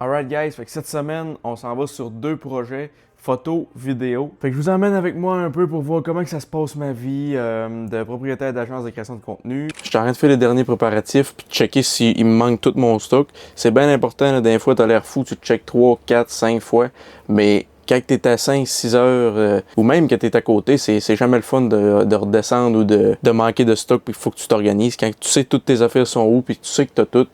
Alright guys, fait que cette semaine, on s'en va sur 2 projets, photo, vidéo. Fait que je vous emmène avec moi un peu pour voir comment que ça se passe ma vie de propriétaire d'agence de création de contenu. Je suis en train de faire les derniers préparatifs puis de checker s'il me manque tout mon stock. C'est bien important, là, des fois t'as l'air fou, tu checkes 3, 4, 5 fois, mais quand t'es à 5-6 heures, ou même que t'es à côté, c'est jamais le fun de redescendre ou de manquer de stock puis il faut que tu t'organises. Quand tu sais toutes tes affaires sont où puis tu sais que t'as tout,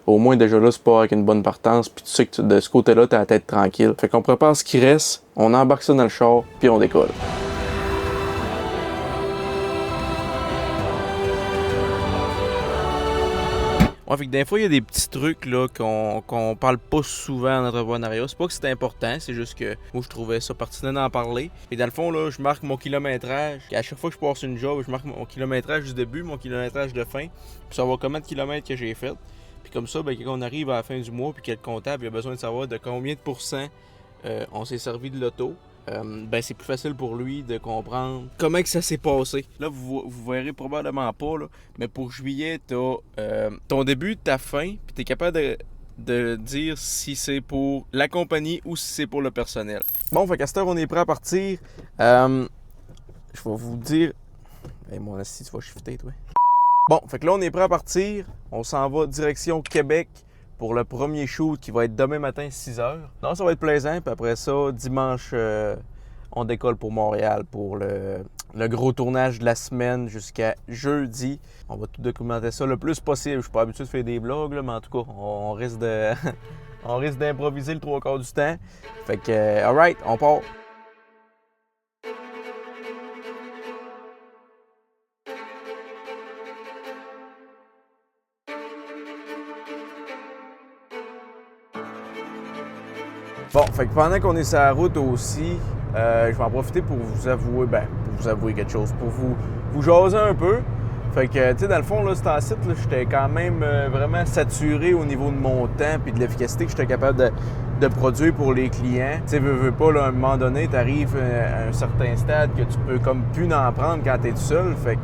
au moins déjà là, c'est pas avec une bonne partance, puis tu sais que de ce côté-là, t'as la tête tranquille. Fait qu'on prépare ce qui reste, on embarque ça dans le char, puis on décolle. Ouais, fait que des fois, il y a des petits trucs là qu'on parle pas souvent en entrepreneuriat. C'est pas que c'est important, c'est juste que moi, je trouvais ça pertinent d'en parler. Et dans le fond, là, je marque mon kilométrage. Et à chaque fois que je passe une job, je marque mon kilométrage du début, mon kilométrage de fin, puis savoir combien de kilomètres que j'ai fait. Puis comme ça, ben, quand on arrive à la fin du mois, puis que le comptable il a besoin de savoir de combien de pourcents on s'est servi de l'auto, ben c'est plus facile pour lui de comprendre comment que ça s'est passé. Là, vous verrez probablement pas, là, mais pour juillet, t'as ton début, ta fin, puis t'es capable de dire si c'est pour la compagnie ou si c'est pour le personnel. Bon, fait qu'à cette heure, on est prêt à partir. Je vais vous dire... Hey, mon assis, tu vas shifter, toi. Bon, fait que là, on est prêt à partir. On s'en va direction Québec pour le premier shoot qui va être demain matin 6h. Non, ça va être plaisant. Puis après ça, dimanche, on décolle pour Montréal pour le gros tournage de la semaine jusqu'à jeudi. On va tout documenter ça le plus possible. Je suis pas habitué de faire des vlogs, là, mais en tout cas, on risque de... on risque d'improviser le 3/4 du temps. Fait que, alright, on part. Bon, fait que pendant qu'on est sur la route aussi, je vais en profiter pour vous avouer quelque chose, pour vous jaser un peu. Fait que, tu sais, dans le fond, là, cet site, j'étais quand même vraiment saturé au niveau de mon temps puis de l'efficacité que j'étais capable de produire pour les clients. Tu sais, veux pas, là, à un moment donné, t'arrives à un certain stade que tu peux comme plus en prendre quand t'es tout seul. Fait que,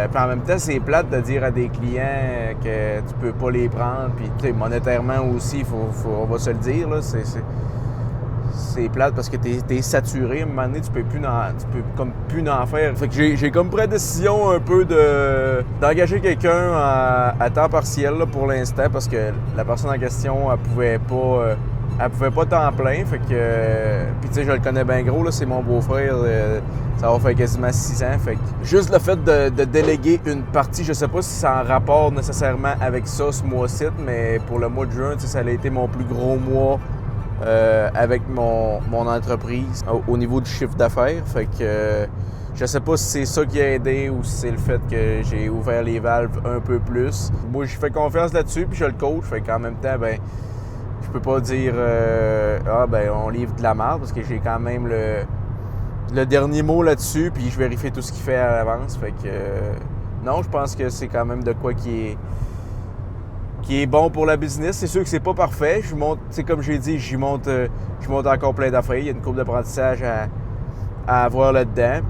puis en même temps, c'est plate de dire à des clients que tu peux pas les prendre. Puis, tu sais, monétairement aussi, on va se le dire, là, c'est plate parce que t'es saturé. À un moment donné, tu peux comme plus en faire. Fait que j'ai comme pris la décision un peu d'engager quelqu'un à temps partiel là, pour l'instant parce que la personne en question, elle pouvait pas temps plein. Fait que, puis tu sais, je le connais bien gros, là, c'est mon beau-frère. Ça va faire quasiment 6 ans. Fait que juste le fait de déléguer une partie, je sais pas si c'est en rapport nécessairement avec ça ce mois-ci, mais pour le mois de juin, ça a été mon plus gros mois avec mon entreprise au niveau du chiffre d'affaires. Fait que je sais pas si c'est ça qui a aidé ou si c'est le fait que j'ai ouvert les valves un peu plus. Moi, je fais confiance là-dessus, puis je le coach. Fait qu'en même temps, ben je peux pas dire on livre de la merde parce que j'ai quand même le dernier mot là-dessus, puis je vérifie tout ce qu'il fait à l'avance. Fait que non, je pense que c'est quand même de quoi qui est bon pour la business. C'est sûr que c'est pas parfait. Je monte, comme j'ai dit, je monte encore plein d'affaires. Il y a une courbe d'apprentissage à avoir là-dedans.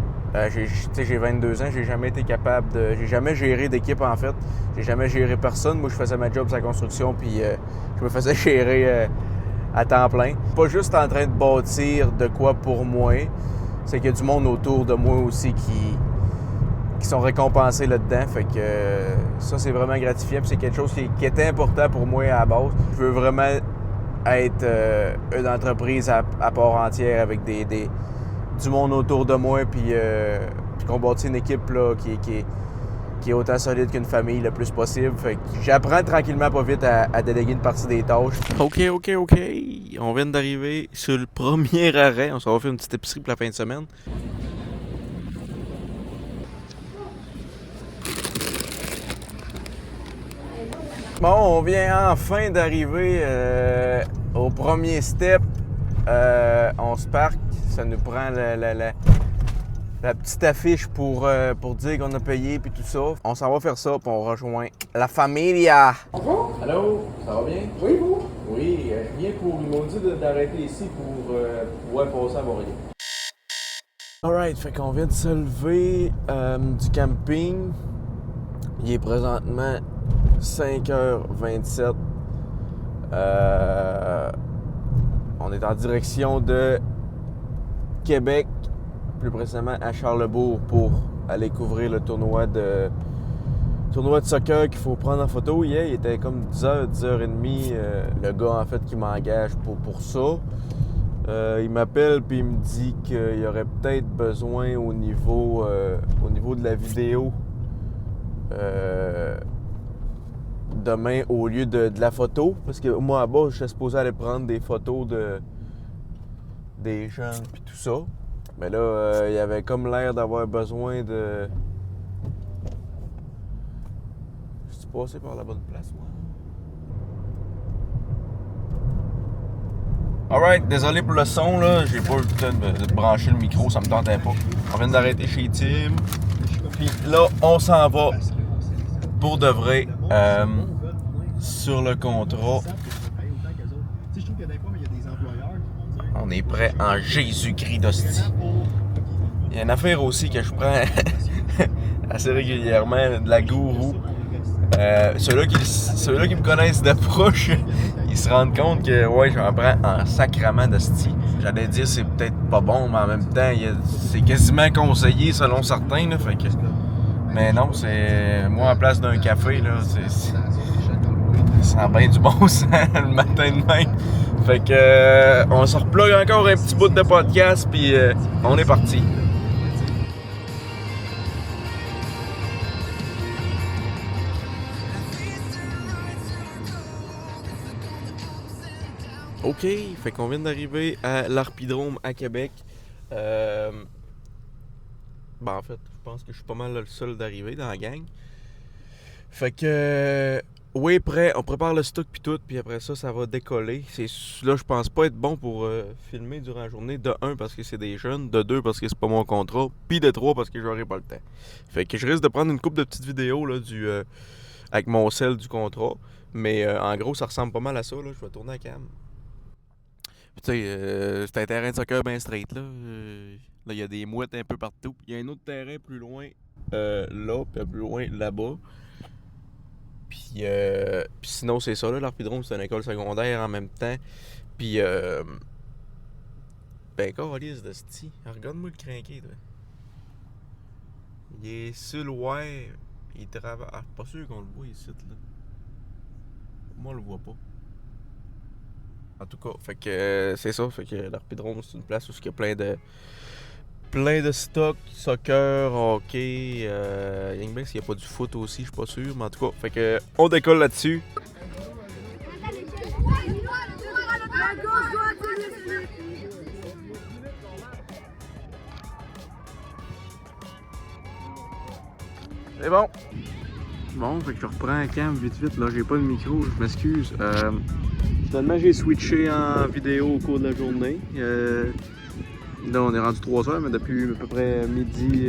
J'ai 22 ans, j'ai jamais été capable j'ai jamais géré d'équipe en fait. J'ai jamais géré personne. Moi, je faisais ma job sur la construction, puis je me faisais gérer à temps plein. Pas juste en train de bâtir de quoi pour moi, c'est qu'il y a du monde autour de moi aussi qui sont récompensés là-dedans. Fait que ça, c'est vraiment gratifiant. Puis c'est quelque chose qui est important pour moi à la base. Je veux vraiment être une entreprise à part entière avec du monde autour de moi. Puis qu'on bâtit une équipe là, qui est autant solide qu'une famille le plus possible. Fait que j'apprends tranquillement pas vite à déléguer une partie des tâches. OK. On vient d'arriver sur le premier arrêt. On s'en va faire une petite épicerie pour la fin de semaine. Bon, on vient enfin d'arriver au premier step. On se parque. Ça nous prend la petite affiche pour dire qu'on a payé puis tout ça. On s'en va faire ça puis on rejoint la familia. Bonjour. Allô, ça va bien? Oui, vous? Oui, je viens pour... Ils m'ont dit d'arrêter ici pour pouvoir passer à Montréal. Alright, fait qu'on vient de se lever du camping. Il est présentement 5h27. On est en direction de Québec, plus précisément à Charlebourg, pour aller couvrir le tournoi de soccer qu'il faut prendre en photo. Hier, il était comme 10h, 10h30, le gars en fait qui m'engage pour ça. Il m'appelle puis il me dit qu'il y aurait peut-être besoin au niveau de la vidéo demain au lieu de la photo. Parce que moi à bas, je suis supposé aller prendre des photos des jeunes puis tout ça. Mais là, il y avait comme l'air d'avoir besoin de... Je suis passé par la bonne place, moi. Alright, désolé pour le son, là. J'ai pas eu le temps de brancher le micro, ça me tentait pas. On vient d'arrêter chez Tim. Puis là, on s'en va pour de vrai sur le contrat. On est prêt en Jésus-Christ d'hostie. Il y a une affaire aussi que je prends assez régulièrement, de la gourou. Ceux-là qui me connaissent de proche, ils se rendent compte que ouais, j'en prends en sacrament d'hostie. J'allais dire c'est peut-être pas bon, mais en même temps, c'est quasiment conseillé selon certains. Là, fait que... Mais non, c'est moi en place d'un café, là, ça sent bien du bon sens le matin de même. Fait que on se replogue encore un petit bout de podcast, puis on est parti. OK, fait qu'on vient d'arriver à l'Harpidrome à Québec. En fait, je pense que je suis pas mal le seul d'arriver dans la gang. Fait que oui, prêt, on prépare le stock puis tout, puis après ça va décoller. Là, je pense pas être bon pour filmer durant la journée. De 1, parce que c'est des jeunes. De 2, parce que c'est pas mon contrat. Puis de 3, parce que j'aurai pas le temps. Fait que je risque de prendre une couple de petites vidéos là, avec mon sel du contrat. Mais en gros, ça ressemble pas mal à ça. Là. Je vais tourner la cam. Puis tu sais, c'est un terrain de soccer bien straight. Là, là, il y a des mouettes un peu partout. Il y a un autre terrain plus loin là, puis plus loin là-bas. Puis sinon, c'est ça, là, l'Harpidrome, c'est une école secondaire en même temps. Puis, ben, câlisse de sti. Regarde-moi le crinqué, toi. Il est sur le wire. Il travaille. Ah, pas sûr qu'on le voit ici, là. Moi, on le voit pas. En tout cas, fait que c'est ça. Fait que l'Harpidrome, c'est une place où il y a plein de stocks, soccer, hockey, Young Banks, il n'y a pas du foot aussi, je suis pas sûr, mais en tout cas, fait que on décolle là-dessus. C'est bon. Bon, fait que je reprends la cam vite, là, j'ai pas de micro, je m'excuse. Finalement, j'ai switché en vidéo au cours de la journée. Là, on est rendu 3 heures, mais depuis à peu près midi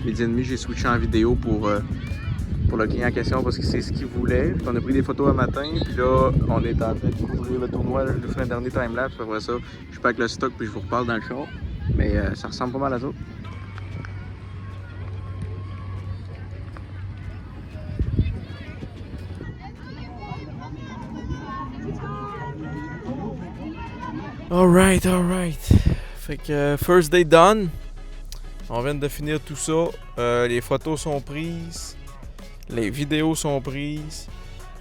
et demi, j'ai switché en vidéo pour le client en question parce que c'est ce qu'il voulait. On a pris des photos un matin, puis là, on est en train de couvrir le tournoi. Je vous ferai un dernier timelapse, après ça, je pack le stock puis je vous reparle dans le char. Mais ça ressemble pas mal à ça. Alright. Fait que first day done. On vient de finir tout ça. Les photos sont prises. Les vidéos sont prises.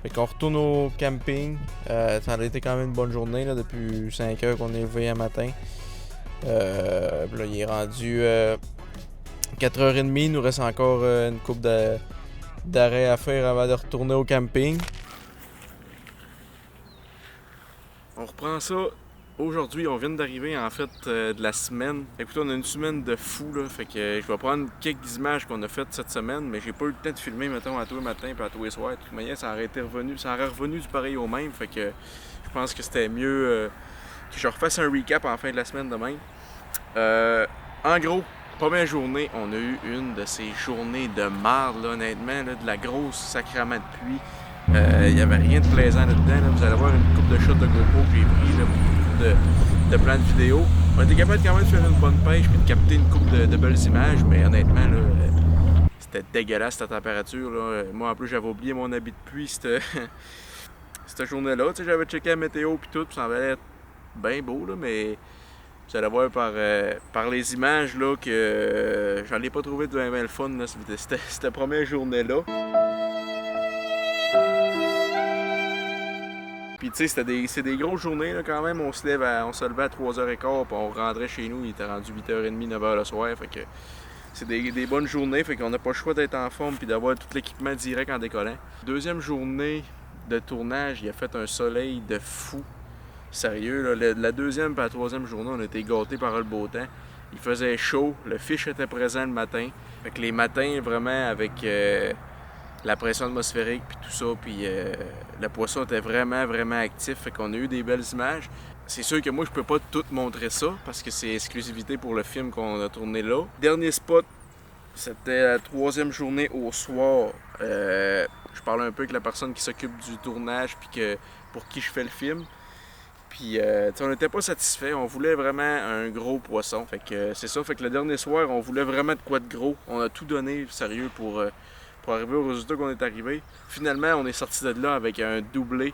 Fait qu'on retourne au camping. Ça a été quand même une bonne journée là, depuis 5 heures qu'on est levé un matin. Là, il est rendu 4h30. Il nous reste encore une couple d'arrêts à faire avant de retourner au camping. On reprend ça. Aujourd'hui, on vient d'arriver en fait de la semaine. Écoutez, on a une semaine de fou là, fait que je vais prendre quelques images qu'on a faites cette semaine, mais j'ai pas eu le temps de filmer mettons à tous les matins et à tous les soirs. De toute manière, ça aurait revenu du pareil au même, fait que je pense que c'était mieux que je refasse un recap en fin de la semaine de même. En gros, première journée, on a eu une de ces journées de marde, là, honnêtement, là, de la grosse sacrament de pluie. Il n'y avait rien de plaisant là-dedans. Là. Vous allez voir une coupe de shots de GoPro que j'ai pris là, de plein de vidéos. On était capable quand même de faire une bonne pêche et de capter une coupe de belles images, mais honnêtement, là, c'était dégueulasse cette température. Là. Moi, en plus, j'avais oublié mon habit de pluie. C'était cette journée-là. Tu sais, j'avais checké la météo puis tout, puis ça avait l'air bien beau, là, mais vous allez voir par les images là, que j'en ai pas trouvé de bien le fun. C'était cette première journée-là. Puis tu sais, c'est des grosses journées là, quand même. On se levait à 3h15 puis on rentrait chez nous. Il était rendu 8h30, 9h le soir. Fait que c'est des bonnes journées. Fait qu'on n'a pas le choix d'être en forme puis d'avoir tout l'équipement direct en décollant. Deuxième journée de tournage, il a fait un soleil de fou. Sérieux, là, la deuxième et la troisième journée, on a été gâtés par le beau temps. Il faisait chaud, le fish était présent le matin. Fait que les matins, vraiment, avec la pression atmosphérique puis tout ça, puis le poisson était vraiment, vraiment actif. Fait qu'on a eu des belles images. C'est sûr que moi, je peux pas tout montrer ça, parce que c'est exclusivité pour le film qu'on a tourné là. Dernier spot, c'était la troisième journée au soir. Je parlais un peu avec la personne qui s'occupe du tournage puis pour qui je fais le film. Puis on n'était pas satisfait, on voulait vraiment un gros poisson. Fait que c'est ça, fait que le dernier soir, on voulait vraiment de quoi de gros. On a tout donné, sérieux, pour arriver au résultat qu'on est arrivé. Finalement, on est sorti de là avec un doublé.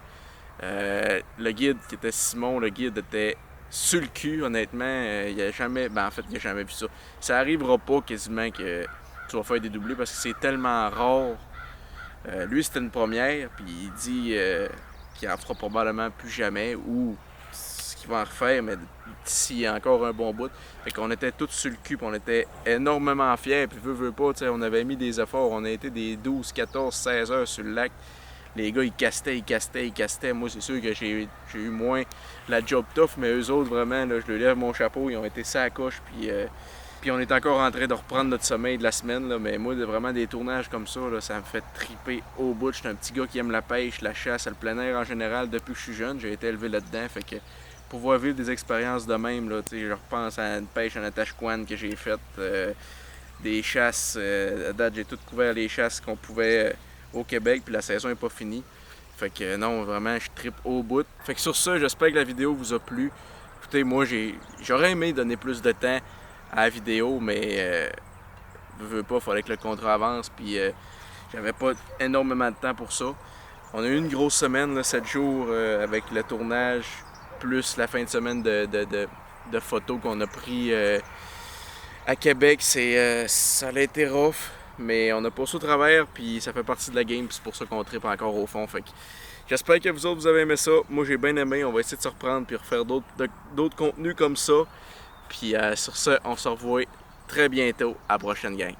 Le guide, qui était Simon, le guide était sur le cul, honnêtement. Il a jamais, en fait, il a jamais vu ça. Ça arrivera pas quasiment que tu vas faire des doublés parce que c'est tellement rare. Lui, c'était une première, puis il dit qu'il en fera probablement plus jamais, ou ce qu'il va en refaire, mais d'ici encore un bon bout. Fait qu'on était tous sur le cul, puis on était énormément fiers, puis veut pas, on avait mis des efforts, on a été des 12, 14, 16 heures sur le lac. Les gars, ils castaient. Moi, c'est sûr que j'ai eu moins la job tough, mais eux autres, vraiment, là, je leur lève mon chapeau, ils ont été ça à coche, puis on est encore en train de reprendre notre sommeil de la semaine, là, mais moi, vraiment des tournages comme ça, là, ça me fait triper au bout. Je suis un petit gars qui aime la pêche, la chasse, le plein air en général. Depuis que je suis jeune, j'ai été élevé là-dedans. Fait que pouvoir vivre des expériences de même, là, je repense à une pêche en Natashquan que j'ai faite, des chasses. À date, j'ai tout couvert les chasses qu'on pouvait au Québec, puis la saison n'est pas finie. Fait que non, vraiment, je tripe au bout. Fait que sur ça, j'espère que la vidéo vous a plu. Écoutez, moi, j'aurais aimé donner plus de temps à la vidéo, mais je veux pas, il fallait que le contrat avance, puis j'avais pas énormément de temps pour ça. On a eu une grosse semaine, là, 7 jours avec le tournage, plus la fin de semaine de photos qu'on a pris à Québec. Ça a été rough, mais on a passé au travers, puis ça fait partie de la game, puis c'est pour ça qu'on tripe encore au fond. Fait que j'espère que vous autres, vous avez aimé ça. Moi, j'ai bien aimé. On va essayer de se reprendre puis refaire d'autres contenus comme ça. Puis sur ce, on se revoit très bientôt à la prochaine gang.